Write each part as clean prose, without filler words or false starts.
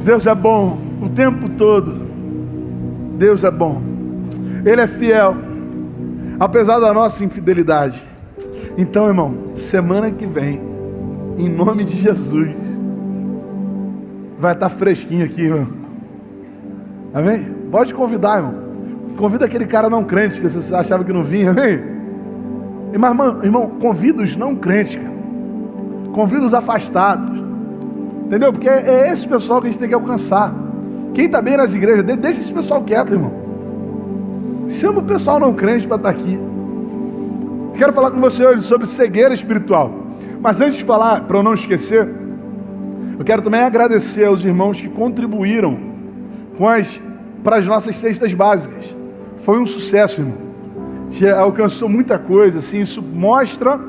Deus é bom o tempo todo. Deus é bom. Ele é fiel, apesar da nossa infidelidade. Então, irmão, semana que vem, em nome de Jesus, vai estar fresquinho aqui, irmão. Amém? Pode convidar, irmão. Convida aquele cara não crente que você achava que não vinha, amém? Irmão, convida os não crentes, cara. Convida os afastados. Entendeu? Porque é esse pessoal que a gente tem que alcançar. Quem está bem nas igrejas, deixa esse pessoal quieto, irmão. Chama o pessoal não crente para estar aqui. Quero falar com você hoje sobre cegueira espiritual. Mas antes de falar, para eu não esquecer, eu quero também agradecer aos irmãos que contribuíram para as nossas cestas básicas. Foi um sucesso, irmão. Já alcançou muita coisa, assim, isso mostra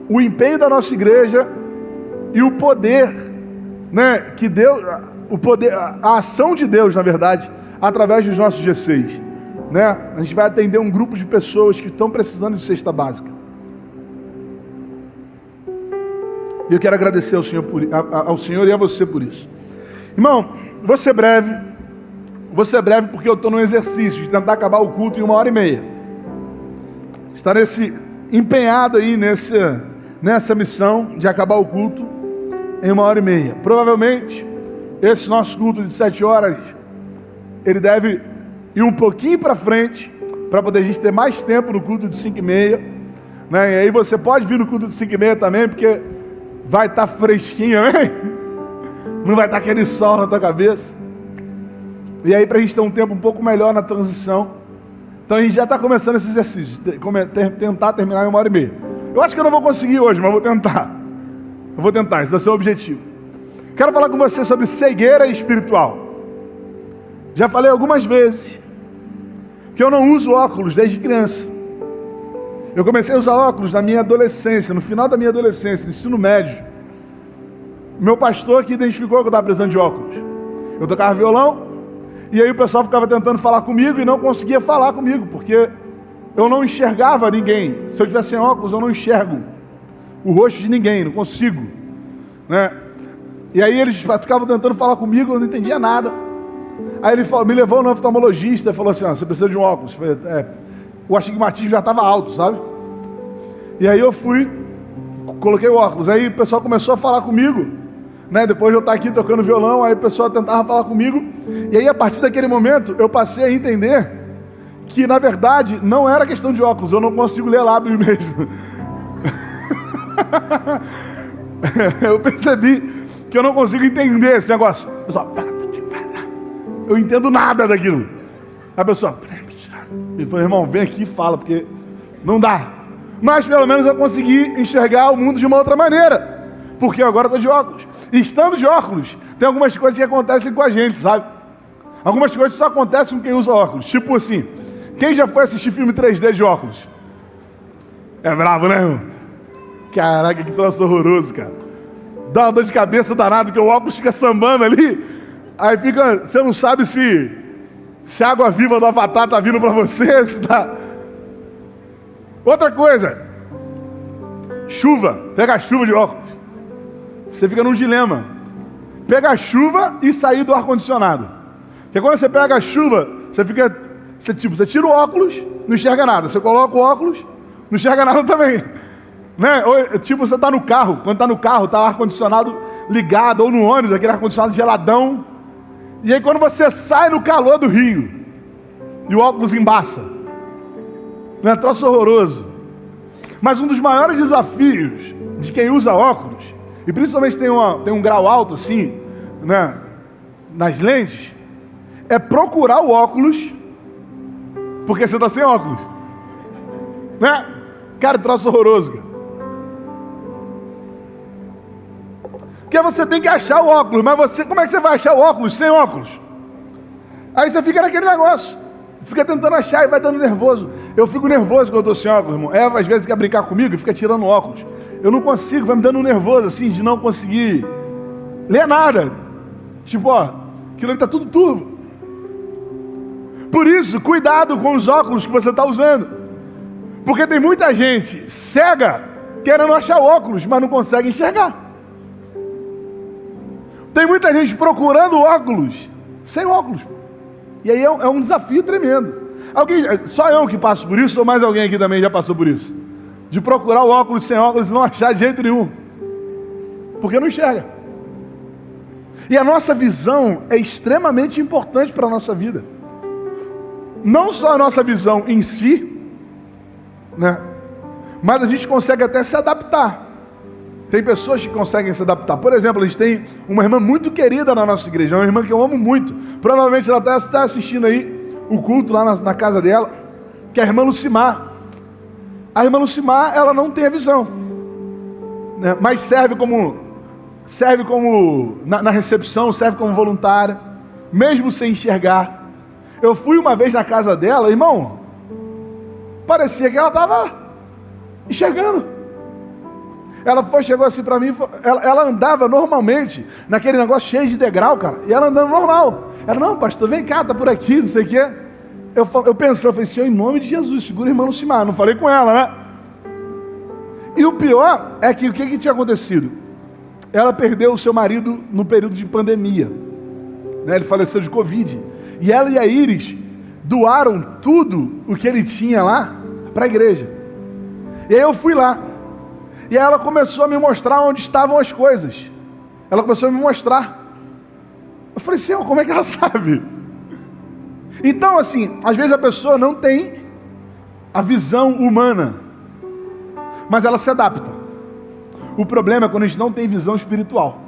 o empenho da nossa igreja e o poder, né, que Deus, o poder, a ação de Deus, na verdade, através dos nossos G6, né? A gente vai atender um grupo de pessoas que estão precisando de cesta básica. E eu quero agradecer ao Senhor e a você por isso. Irmão, vou ser breve porque eu estou no exercício de tentar acabar o culto em 1h30. Está empenhado aí nessa missão de acabar o culto em 1h30. Provavelmente, esse nosso culto de 7 horas, ele deve ir um pouquinho para frente, para poder a gente ter mais tempo no culto de 5h30. Né? E aí você pode vir no culto de 5h30 também, porque vai estar fresquinho, amém? Não vai estar aquele sol na tua cabeça. E aí, para a gente ter um tempo um pouco melhor na transição. Então a gente já está começando esse exercício, tentar terminar em 1h30. Eu acho que eu não vou conseguir hoje, mas vou tentar. Esse vai ser o objetivo. Quero falar com você sobre cegueira espiritual. Já falei algumas vezes que eu não uso óculos desde criança. Eu comecei a usar óculos na minha adolescência, no final da minha adolescência, no ensino médio. Meu pastor que identificou que eu estava precisando de óculos. Eu tocava violão, e aí o pessoal ficava tentando falar comigo e não conseguia falar comigo, porque eu não enxergava ninguém. Se eu tivesse sem óculos, eu não enxergo o rosto de ninguém, não consigo, né? E aí eles ficavam tentando falar comigo, eu não entendia nada. Aí ele me levou no oftalmologista e falou assim, você precisa de um óculos. Eu falei, o astigmatismo já estava alto, sabe? E aí eu fui, coloquei o óculos. Aí o pessoal começou a falar comigo, né? Depois de eu estar aqui tocando violão, aí o pessoal tentava falar comigo. E aí a partir daquele momento, eu passei a entender que na verdade não era questão de óculos, eu não consigo ler lábios mesmo. Eu percebi que eu não consigo entender esse negócio. Pessoal, eu não entendo nada daquilo. A pessoa, ele falou, irmão, vem aqui e fala, porque não dá. Mas pelo menos eu consegui enxergar o mundo de uma outra maneira, porque agora eu estou de óculos. E estando de óculos, tem algumas coisas que acontecem com a gente, sabe? Algumas coisas só acontecem com quem usa óculos. Tipo assim, quem já foi assistir filme 3D de óculos? É bravo, né, irmão? Caraca, que troço horroroso, cara. Dá uma dor de cabeça danada, porque o óculos fica sambando ali. Aí fica, você não sabe se a água viva do Avatar está vindo para você, se tá... Outra coisa, chuva, pega a chuva de óculos. Você fica num dilema. Pega a chuva e sair do ar-condicionado. Porque quando você pega a chuva, você tira o óculos, não enxerga nada. Você coloca o óculos, não enxerga nada também. Né? Ou, tipo, você está no carro, quando está no carro, está o ar-condicionado ligado, ou no ônibus, aquele ar-condicionado geladão. E aí quando você sai no calor do Rio, e o óculos embaça. Não é troço horroroso. Mas um dos maiores desafios de quem usa óculos, e principalmente tem um grau alto assim, né, nas lentes, é procurar o óculos, porque você está sem óculos. Né? Cara, troço horroroso, cara. Porque você tem que achar o óculos, mas como é que você vai achar o óculos sem óculos? Aí você fica naquele negócio, fica tentando achar e vai dando nervoso. Eu fico nervoso quando eu estou sem óculos, irmão. Eva às vezes quer brincar comigo e fica tirando óculos. Eu não consigo, vai me dando nervoso assim, de não conseguir ler nada. Tipo, aquilo ali está tudo turvo. Por isso, cuidado com os óculos que você está usando. Porque tem muita gente cega, querendo achar óculos, mas não consegue enxergar. Tem muita gente procurando óculos, sem óculos. E aí é um desafio tremendo. Só eu que passo por isso, ou mais alguém aqui também já passou por isso? De procurar o óculos sem óculos e não achar de jeito nenhum. Porque não enxerga. E a nossa visão é extremamente importante para a nossa vida. Não só a nossa visão em si, né? Mas a gente consegue até se adaptar. Tem pessoas que conseguem se adaptar. Por exemplo, a gente tem uma irmã muito querida na nossa igreja, uma irmã que eu amo muito. Provavelmente ela está assistindo aí o culto lá na casa dela, que é a irmã Lucimar. A irmã Lucimar, ela não tem a visão, né? Mas serve como na recepção, serve como voluntária, mesmo sem enxergar. Eu fui uma vez na casa dela, irmão, parecia que ela estava enxergando. Ela chegou assim para mim, ela andava normalmente, naquele negócio cheio de degrau, cara, e ela andando normal. Ela, não, pastor, vem cá, tá por aqui, não sei o quê. Eu pensei, Senhor, em nome de Jesus, segura a irmã Lucimar. Não falei com ela, né? E o pior é que o que tinha acontecido? Ela perdeu o seu marido no período de pandemia, né? Ele faleceu de Covid. E ela e a Iris doaram tudo o que ele tinha lá para a igreja. E aí eu fui lá. E aí ela começou a me mostrar onde estavam as coisas. Ela começou a me mostrar. Eu falei, Senhor, como é que ela sabe? Então, assim, às vezes a pessoa não tem a visão humana, mas ela se adapta. O problema é quando a gente não tem visão espiritual.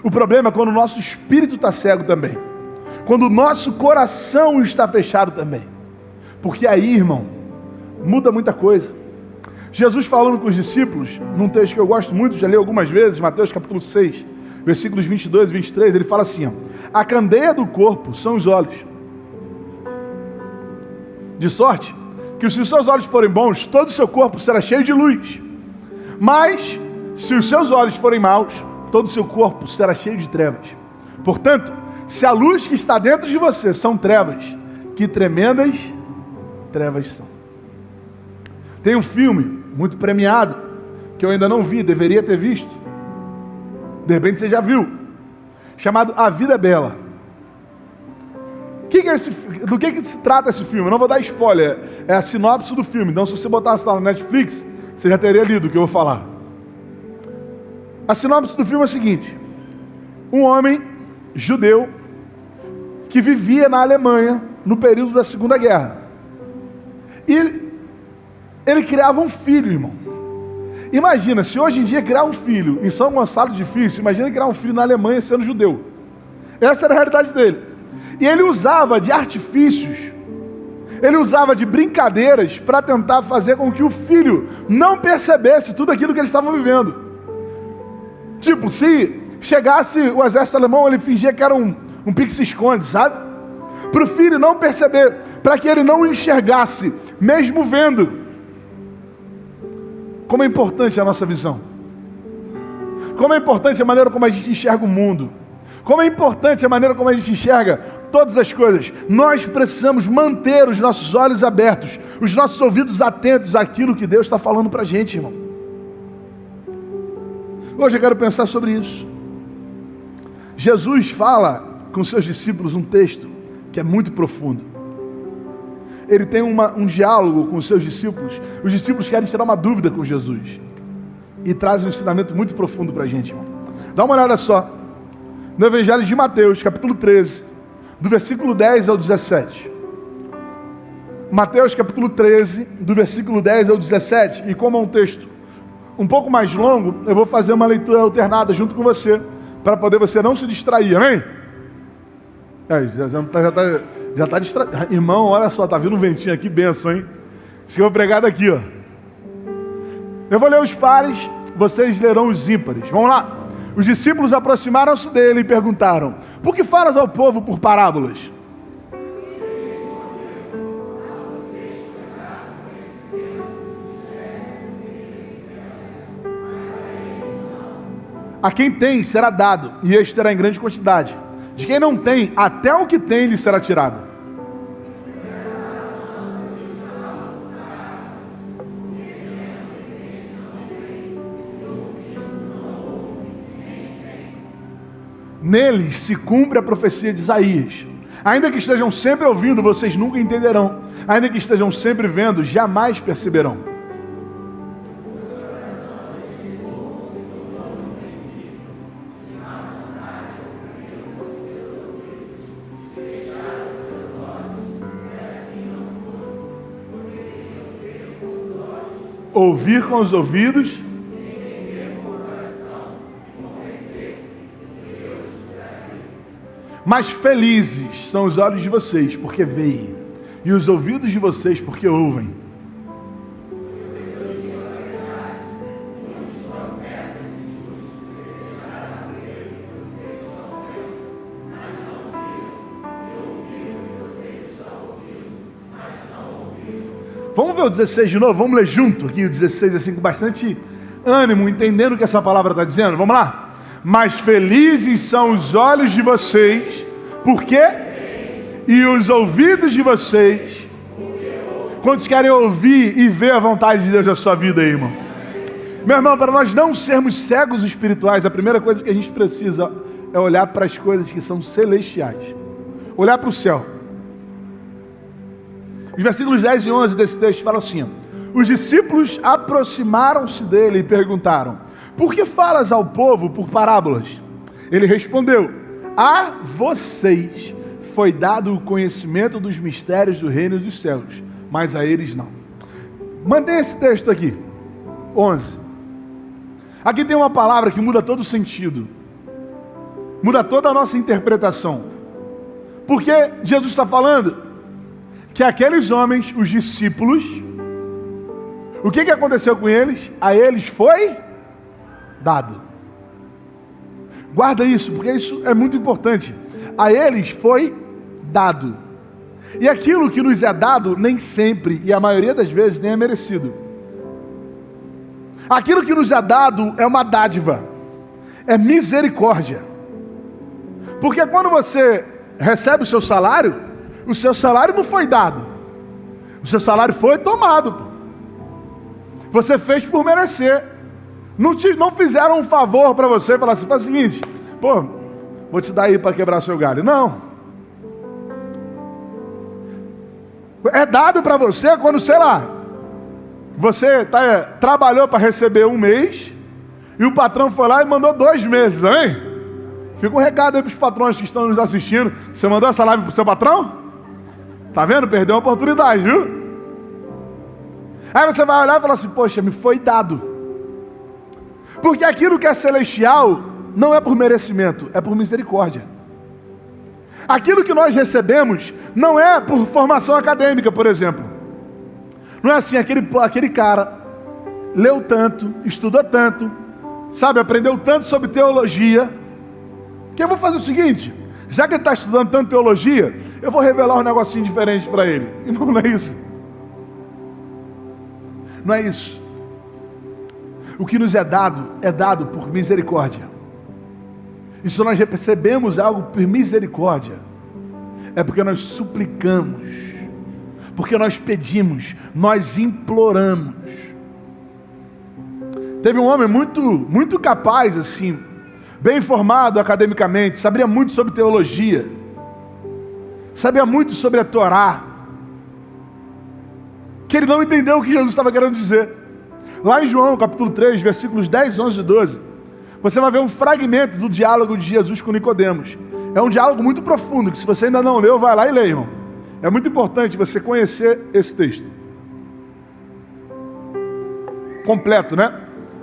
O problema é quando o nosso espírito está cego também. Quando o nosso coração está fechado também. Porque aí, irmão, muda muita coisa. Jesus falando com os discípulos, num texto que eu gosto muito, já li algumas vezes, Mateus capítulo 6, versículos 22 e 23, ele fala assim, ó, a candeia do corpo são os olhos. De sorte que se os seus olhos forem bons, todo o seu corpo será cheio de luz. Mas, se os seus olhos forem maus, todo o seu corpo será cheio de trevas. Portanto, se a luz que está dentro de você são trevas, que tremendas trevas são. Tem um filme muito premiado, que eu ainda não vi, deveria ter visto. De repente você já viu. Chamado A Vida é Bela. Do que se trata esse filme? Eu não vou dar spoiler, é a sinopse do filme. Então se você botasse lá no Netflix, você já teria lido o que eu vou falar. A sinopse do filme é a seguinte. Um homem judeu que vivia na Alemanha no período da Segunda Guerra. E ele criava um filho, irmão. Imagina, se hoje em dia criar um filho em São Gonçalo é difícil, imagina criar um filho na Alemanha sendo judeu. Essa era a realidade dele. E ele usava de artifícios, ele usava de brincadeiras para tentar fazer com que o filho não percebesse tudo aquilo que eles estavam vivendo. Tipo, se chegasse o exército alemão, ele fingia que era um pique-se-esconde, sabe? Para o filho não perceber, para que ele não enxergasse, mesmo vendo. Como é importante a nossa visão. Como é importante a maneira como a gente enxerga o mundo. Como é importante a maneira como a gente enxerga todas as coisas. Nós precisamos manter os nossos olhos abertos, os nossos ouvidos atentos àquilo que Deus está falando para a gente, irmão. Hoje eu quero pensar sobre isso. Jesus fala com seus discípulos um texto que é muito profundo. Ele tem um diálogo com os seus discípulos. Os discípulos querem tirar uma dúvida com Jesus. E traz um ensinamento muito profundo para a gente, irmão. Dá uma olhada só. No Evangelho de Mateus, capítulo 13, do versículo 10 ao 17. Mateus, capítulo 13, do versículo 10 ao 17. E como é um texto um pouco mais longo, eu vou fazer uma leitura alternada junto com você, para poder você não se distrair, amém? Já está distraído. Irmão, olha só, tá vindo um ventinho aqui, benção, hein? Acho que eu vou pregar daqui, ó. Eu vou ler os pares, vocês lerão os ímpares. Vamos lá. Os discípulos aproximaram-se dele e perguntaram: por que falas ao povo por parábolas? A quem tem será dado, e este terá em grande quantidade. De quem não tem, até o que tem lhe será tirado. Neles se cumpre a profecia de Isaías. Ainda que estejam sempre ouvindo, vocês nunca entenderão. Ainda que estejam sempre vendo, jamais perceberão. Ouvir com os ouvidos, mas felizes são os olhos de vocês, porque veem, e os ouvidos de vocês, porque ouvem. Vamos ver o 16 de novo? Vamos ler junto aqui o 16, assim, com bastante ânimo, entendendo o que essa palavra está dizendo. Vamos lá? Mas felizes são os olhos de vocês, porque e os ouvidos de vocês. Quantos querem ouvir e ver a vontade de Deus na sua vida aí, irmão? Meu irmão, para nós não sermos cegos espirituais, a primeira coisa que a gente precisa é olhar para as coisas que são celestiais. Olhar para o céu. Os versículos 10 e 11 desse texto falam assim: os discípulos aproximaram-se dele e perguntaram: por que falas ao povo por parábolas? Ele respondeu: a vocês foi dado o conhecimento dos mistérios do reino dos céus, mas a eles não. Mantenha esse texto aqui, 11. Aqui tem uma palavra que muda todo o sentido, muda toda a nossa interpretação. Porque Jesus está falando que aqueles homens, os discípulos, o que aconteceu com eles? A eles foi dado. Guarda isso, porque isso é muito importante. A eles foi dado. E aquilo que nos é dado, nem sempre, e a maioria das vezes, nem é merecido. Aquilo que nos é dado é uma dádiva, é misericórdia. Porque quando você recebe o seu salário não foi dado. O seu salário foi tomado. Você fez por merecer. Não fizeram um favor para você, falar assim, faz o seguinte, pô, vou te dar aí para quebrar seu galho. Não. É dado para você quando, sei lá, você trabalhou para receber um mês e o patrão foi lá e mandou 2 meses, hein? Fica um recado aí para os patrões que estão nos assistindo. Você mandou essa live para o seu patrão? Tá vendo? Perdeu a oportunidade, viu? Aí você vai olhar e falar assim, poxa, me foi dado. Porque aquilo que é celestial não é por merecimento, é por misericórdia. Aquilo que nós recebemos não é por formação acadêmica, por exemplo. Não é assim, aquele cara leu tanto, estudou tanto, sabe, aprendeu tanto sobre teologia, que eu vou fazer o seguinte, já que ele está estudando tanto teologia, eu vou revelar um negocinho diferente para ele. Irmão, não é isso. Não é isso. O que nos é dado por misericórdia. E se nós recebemos algo por misericórdia, é porque nós suplicamos, porque nós pedimos, nós imploramos. Teve um homem muito capaz, assim, bem formado academicamente, sabia muito sobre teologia, sabia muito sobre a Torá, que ele não entendeu o que Jesus estava querendo dizer. Lá em João, capítulo 3, versículos 10, 11 e 12, você vai ver um fragmento do diálogo de Jesus com Nicodemos. É um diálogo muito profundo, que se você ainda não leu, vai lá e lê, irmão. É muito importante você conhecer esse texto. Completo, né?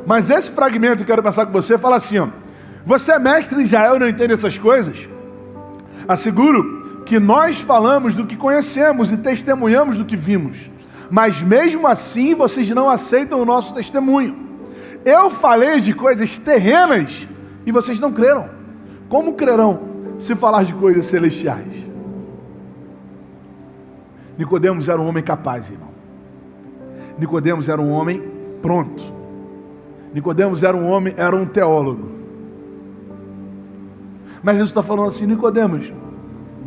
Mas esse fragmento que eu quero passar com você, fala assim, ó. Você é mestre em Israel e não entende essas coisas? Asseguro que nós falamos do que conhecemos e testemunhamos do que vimos. Mas mesmo assim, vocês não aceitam o nosso testemunho. Eu falei de coisas terrenas e vocês não creram. Como crerão se falar de coisas celestiais? Nicodemos era um homem capaz, irmão. Nicodemos era um homem pronto. Nicodemos era um teólogo. Mas Jesus está falando assim, Nicodemos,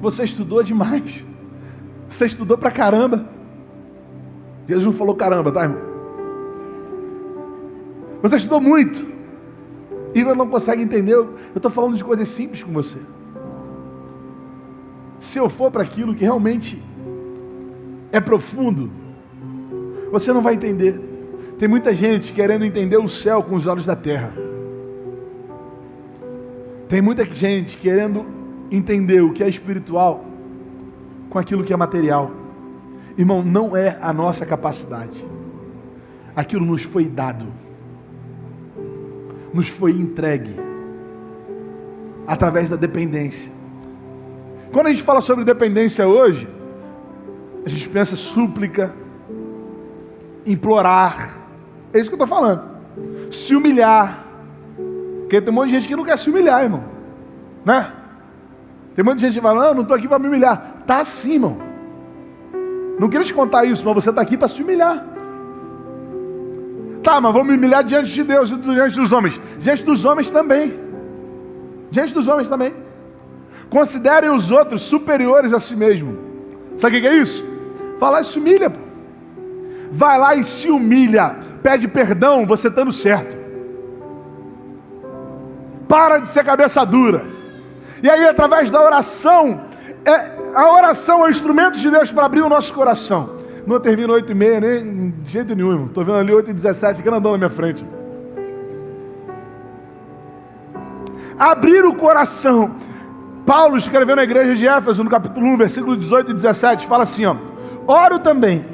você estudou demais. Você estudou pra caramba. Jesus não falou caramba, tá, irmão? Você estudou muito. e ainda não consegue entender. Eu estou falando de coisas simples com você. Se eu for para aquilo que realmente é profundo, você não vai entender. Tem muita gente querendo entender o céu com os olhos da terra. Tem muita gente querendo entender o que é espiritual com aquilo que é material. Irmão, não é a nossa capacidade. Aquilo nos foi dado, nos foi entregue através da dependência. Quando a gente fala sobre dependência hoje, a gente pensa súplica, implorar. É isso que eu estou falando. Se humilhar. Porque tem um monte de gente que não quer se humilhar, irmão. Né? Tem um monte de gente que fala, não estou aqui para me humilhar. Tá sim, irmão. Não queria te contar isso, mas você está aqui para se humilhar. Tá, mas vou me humilhar diante de Deus e diante dos homens. Diante dos homens também. Diante dos homens também. Considerem os outros superiores a si mesmo. Sabe o que é isso? Vai lá e se humilha. Pô. Vai lá e se humilha. Pede perdão, você estando certo. Para de ser cabeça dura. E aí, através da oração, a oração é o instrumento de Deus para abrir o nosso coração. Não termina 8h30, nem de jeito nenhum, irmão. Estou vendo ali 8h17, grandão na minha frente. Abrir o coração. Paulo, escrevendo na igreja de Éfeso, no capítulo 1, versículo 18 e 17, fala assim, ó: oro também,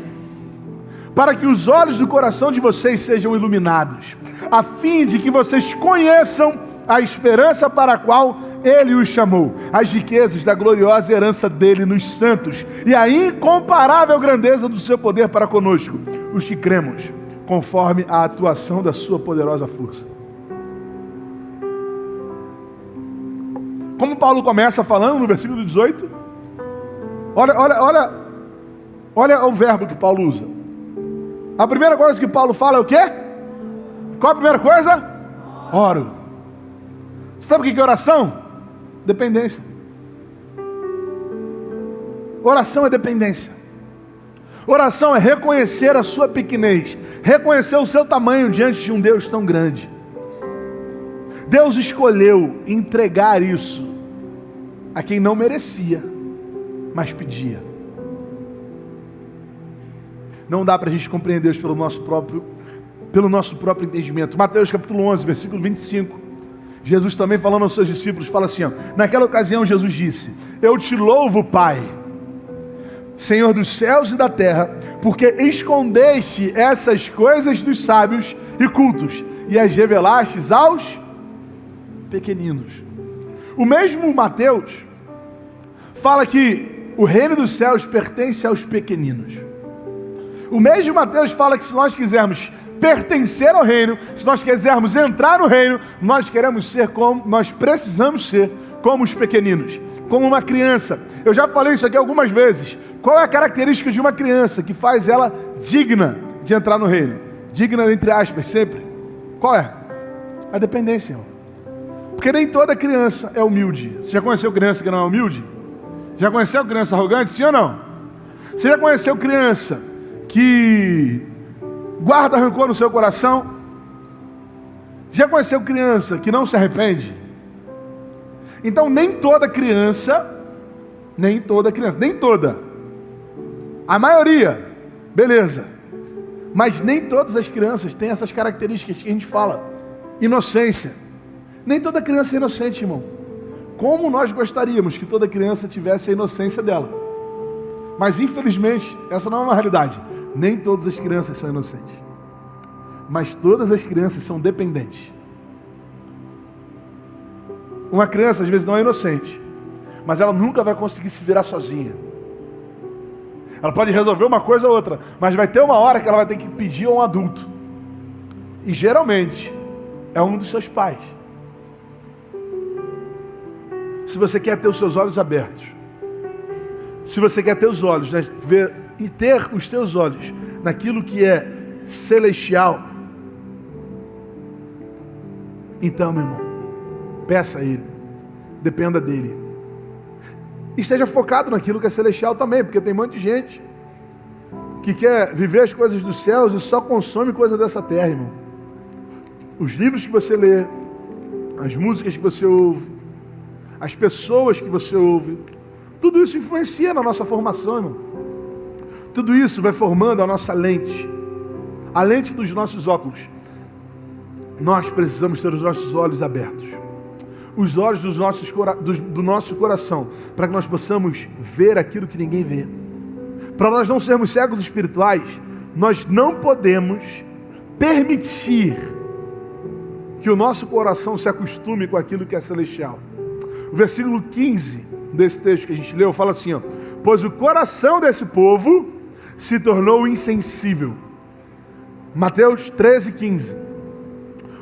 para que os olhos do coração de vocês sejam iluminados, a fim de que vocês conheçam a esperança para a qual Ele os chamou, as riquezas da gloriosa herança dele nos santos, e a incomparável grandeza do seu poder para conosco, os que cremos, conforme a atuação da sua poderosa força. Como Paulo começa falando no versículo 18, olha o verbo que Paulo usa. A primeira coisa que Paulo fala é o quê? Qual a primeira coisa? Oro. Sabe o que é oração? Dependência. Oração é dependência. Oração é reconhecer a sua pequenez, reconhecer o seu tamanho diante de um Deus tão grande. Deus escolheu entregar isso a quem não merecia, mas pedia. Não dá para a gente compreender isso pelo nosso próprio entendimento. Mateus capítulo 11, versículo 25. Jesus também falando aos seus discípulos, fala assim, ó, naquela ocasião Jesus disse: eu te louvo, Pai, Senhor dos céus e da terra, porque escondeste essas coisas dos sábios e cultos e as revelastes aos pequeninos. O mesmo Mateus fala que o reino dos céus pertence aos pequeninos. O mesmo Mateus fala que se nós quisermos pertencer ao reino, se nós quisermos entrar no reino, nós precisamos ser como os pequeninos, como uma criança. Eu já falei isso aqui algumas vezes. Qual é a característica de uma criança que faz ela digna de entrar no reino? Digna entre aspas, sempre. Qual é? A dependência, irmão. Porque nem toda criança é humilde. Você já conheceu criança que não é humilde? Já conheceu criança arrogante, sim ou não? Você já conheceu criança que guarda rancor no seu coração? Já conheceu criança que não se arrepende? Então nem toda, a maioria, beleza, mas nem todas as crianças têm essas características que a gente fala. Inocência. Nem toda criança é inocente, irmão. Como nós gostaríamos que toda criança tivesse a inocência dela. Mas infelizmente, essa não é uma realidade. Nem todas as crianças são inocentes. Mas todas as crianças são dependentes. Uma criança às vezes não é inocente, mas ela nunca vai conseguir se virar sozinha. Ela pode resolver uma coisa ou outra, mas vai ter uma hora que ela vai ter que pedir a um adulto. E geralmente é um dos seus pais. Se você quer ter os seus olhos abertos, se você quer ter os olhos, né, ver e ter os teus olhos naquilo que é celestial, então, meu irmão, peça a Ele, dependa dEle. Esteja focado naquilo que é celestial também, porque tem um monte de gente que quer viver as coisas dos céus e só consome coisa dessa terra, irmão. Os livros que você lê, as músicas que você ouve, as pessoas que você ouve, tudo isso influencia na nossa formação, irmão. Tudo isso vai formando a nossa lente, a lente dos nossos óculos. Nós precisamos ter os nossos olhos abertos, os olhos do nosso coração, para que nós possamos ver aquilo que ninguém vê. Para nós não sermos cegos espirituais, nós não podemos permitir que o nosso coração se acostume com aquilo que é celestial. O versículo 15 desse texto que a gente leu fala assim, ó: pois o coração desse povo se tornou insensível. Mateus 13:15.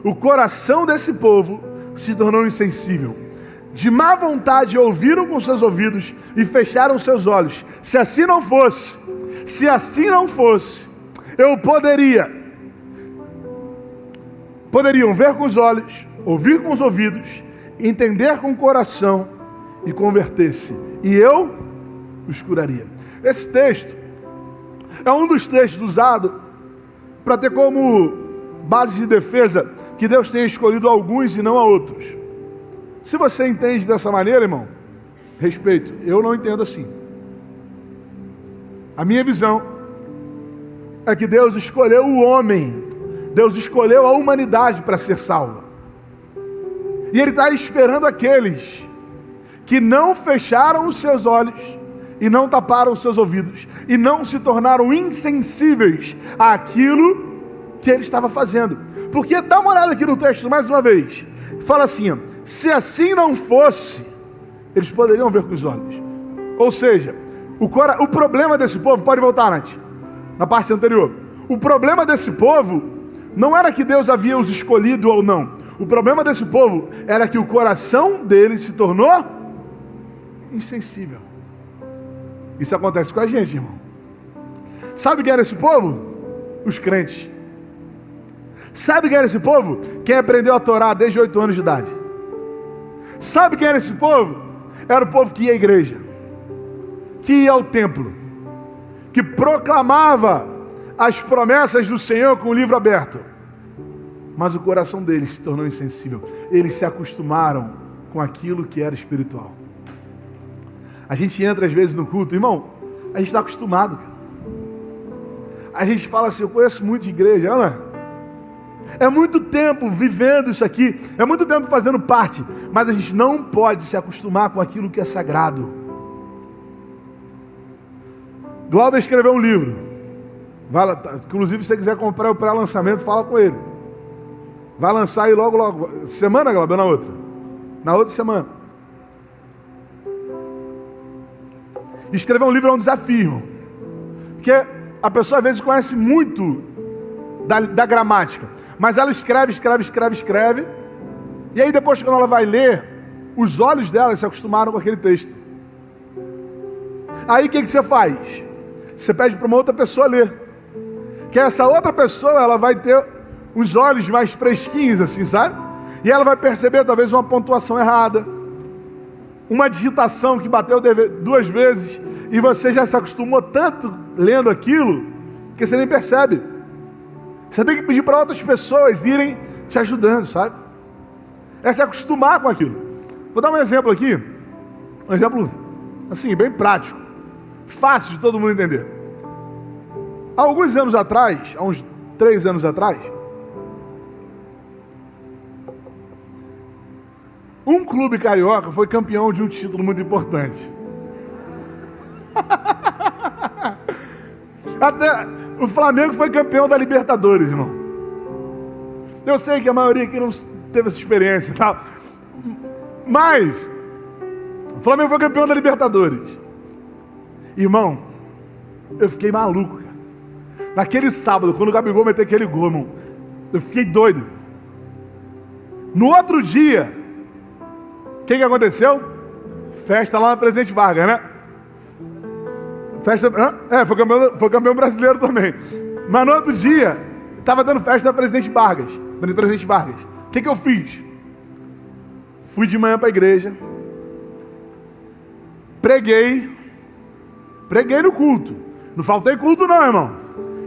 O coração desse povo se tornou insensível. De má vontade ouviram com seus ouvidos e fecharam seus olhos. Se assim não fosse, poderiam ver com os olhos, ouvir com os ouvidos, entender com o coração e converter-se, e eu os curaria. Esse texto é um dos textos usados para ter como base de defesa que Deus tenha escolhido alguns e não a outros. Se você entende dessa maneira, irmão, respeito. Eu não entendo assim. A minha visão é que Deus escolheu o homem, Deus escolheu a humanidade para ser salva. E Ele está esperando aqueles que não fecharam os seus olhos e não taparam os seus ouvidos e não se tornaram insensíveis àquilo que Ele estava fazendo. Porque dá uma olhada aqui no texto mais uma vez. Fala assim, ó: se assim não fosse, eles poderiam ver com os olhos. Ou seja, o problema desse povo, pode voltar, Nath, na parte anterior. O problema desse povo não era que Deus havia os escolhido ou não. O problema desse povo era que o coração deles se tornou insensível. Isso acontece com a gente, irmão. Sabe quem era esse povo? Os crentes. Sabe quem era esse povo? Quem aprendeu a Torá desde 8 anos de idade. Sabe quem era esse povo? Era o povo que ia à igreja, que ia ao templo, que proclamava as promessas do Senhor com o livro aberto. Mas o coração deles se tornou insensível. Eles se acostumaram com aquilo que era espiritual. A gente entra às vezes no culto, irmão, a gente está acostumado, cara. A gente fala assim, eu conheço muito de igreja, não é? É muito tempo vivendo isso aqui, é muito tempo fazendo parte, mas a gente não pode se acostumar com aquilo que é sagrado. Glauber escreveu um livro, inclusive se você quiser comprar o pré-lançamento, fala com ele. Vai lançar aí logo, semana, Glauber, ou na outra? Na outra semana. Escrever um livro é um desafio, irmão. Porque a pessoa às vezes conhece muito da gramática, mas ela escreve, e aí depois quando ela vai ler, os olhos dela se acostumaram com aquele texto. Aí o que você faz? Você pede para uma outra pessoa ler, que essa outra pessoa ela vai ter os olhos mais fresquinhos assim, sabe? E ela vai perceber talvez uma pontuação errada, uma digitação que bateu 2 vezes, e você já se acostumou tanto lendo aquilo, que você nem percebe. Você tem que pedir para outras pessoas irem te ajudando, sabe? É se acostumar com aquilo. Vou dar um exemplo aqui, um exemplo assim, bem prático, fácil de todo mundo entender. Há alguns anos atrás, há uns 3 anos atrás, um clube carioca foi campeão de um título muito importante. Até o Flamengo foi campeão da Libertadores, irmão. Eu sei que a maioria aqui não teve essa experiência e tal, mas o Flamengo foi campeão da Libertadores. Irmão, eu fiquei maluco, cara. Naquele sábado, quando o Gabigol meteu aquele gol, irmão, eu fiquei doido. No outro dia, o que aconteceu? Festa lá na Presidente Vargas, né? Festa, foi campeão brasileiro também. Mas no outro dia, estava dando festa na Presidente Vargas. O que eu fiz? Fui de manhã para a igreja, preguei no culto. Não faltei culto não, irmão.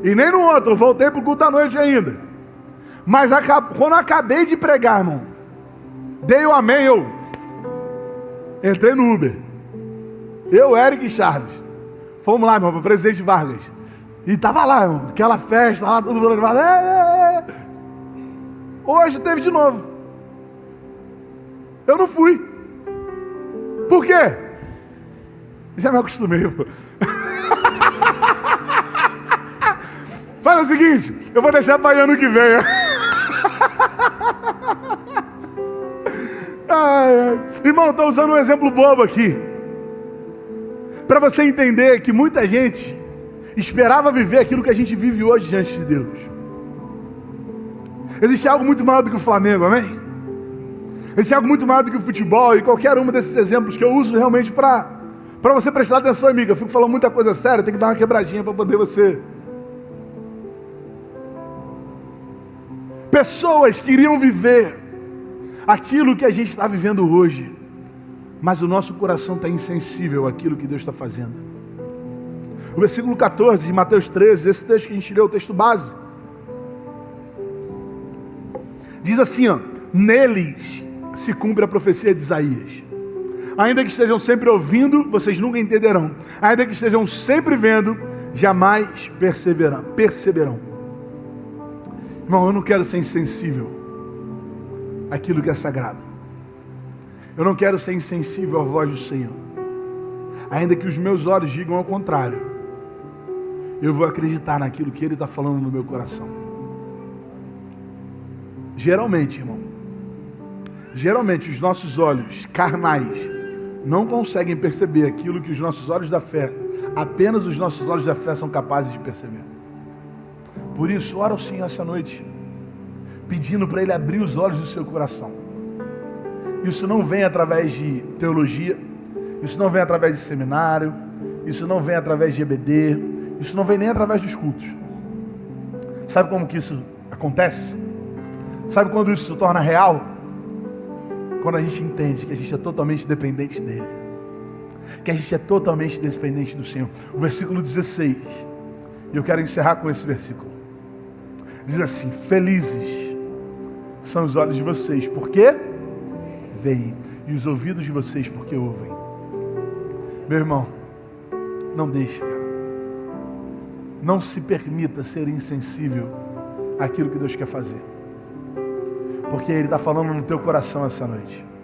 E nem no outro, eu voltei para o culto à noite ainda. Mas quando eu acabei de pregar, irmão, Dei o amém, eu entrei no Uber. Eu, Eric e Charles. Fomos lá, irmão, para o Presidente Vargas. E tava lá, irmão, aquela festa, lá, todo mundo animado. Hoje teve de novo. Eu não fui. Por quê? Já me acostumei, pô. Faz o seguinte, eu vou deixar para ano que vem. Irmão, estou usando um exemplo bobo aqui. Para você entender que muita gente esperava viver aquilo que a gente vive hoje diante de Deus. Existe algo muito maior do que o Flamengo, amém? Existe algo muito maior do que o futebol e qualquer um desses exemplos que eu uso realmente para você prestar atenção, amiga. Eu fico falando muita coisa séria, tem que dar uma quebradinha para poder você. Pessoas queriam viver aquilo que a gente está vivendo hoje, mas o nosso coração está insensível àquilo que Deus está fazendo. O versículo 14 de Mateus 13, esse texto que a gente leu, o texto base, diz assim, ó: neles se cumpre a profecia de Isaías. Ainda que estejam sempre ouvindo, vocês nunca entenderão. Ainda que estejam sempre vendo, jamais perceberão. Irmão, eu não quero ser insensível àquilo que é sagrado. Eu não quero ser insensível à voz do Senhor. Ainda que os meus olhos digam ao contrário, eu vou acreditar naquilo que Ele está falando no meu coração. Geralmente, irmão, os nossos olhos carnais não conseguem perceber aquilo que os nossos olhos da fé, apenas os nossos olhos da fé são capazes de perceber. Por isso, ora ao Senhor essa noite, pedindo para Ele abrir os olhos do seu coração. Isso não vem através de teologia, isso não vem através de seminário, isso não vem através de EBD, isso não vem nem através dos cultos. Sabe como que isso acontece? Sabe quando isso se torna real? Quando a gente entende que a gente é totalmente dependente dEle, que a gente é totalmente dependente do Senhor. O versículo 16, e eu quero encerrar com esse versículo. Diz assim: felizes são os olhos de vocês, porque veem, e os ouvidos de vocês, porque ouvem. Meu irmão, não deixe, cara. Não se permita ser insensível àquilo que Deus quer fazer, porque Ele está falando no teu coração essa noite.